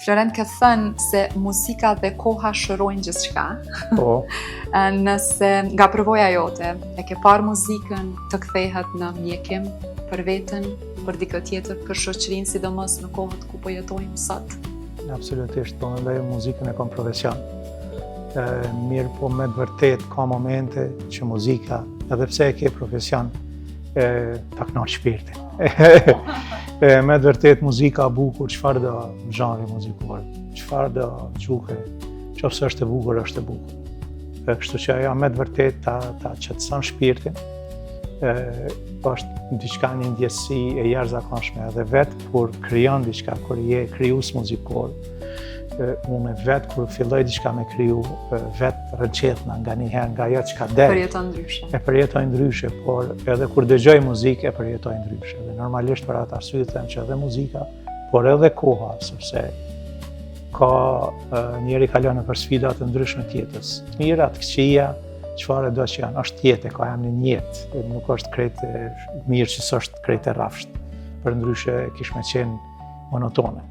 Florent ka thënë se muzika dhe koha shërojnë gjithçka. Po. Nëse nga përvoja jote, e ke parë muzikën të kthehet në mjekim për veten, për dikë tjetër, për shoqërinë, sidomos në kohët ku po jetojmë sot? Absolutisht, po mendoj muzikën e kam profesion. Mirë, po me të vërtet ka momente që muzika, edhe pse e ke profesion, ta kënaq shpirtin. Me të vërtet muzika bukur, çfarë do zhanri muzikor, çfarë do gjuhë, nëse është e bukur, është e bukur. Kështu që ajo me të vërtet ta qetëson shpirtin. Është diçka, një ndjesi e jashtëzakonshme, edhe vetë kur krijon diçka, kur je krijues muzikor, unë vetë kur filloj diçka me kriju, vetë rënqetna nga njëherë nga ajo çka del. Përjeton ndryshe. E përjetoj ndryshe, por edhe kur dëgjoj muzikë e përjetoj ndryshe. Dhe normalisht për atë arsye them që edhe muzika, por edhe koha, sepse ka njeri kalon nëpër sfida të ndryshme të jetës. Mira, të këqija, çfarë do që janë, është jetë, ka jam një jetë, nuk është krejt mirë që s'është krejt e rrafsht. Përndryshe kish me qenë monotone.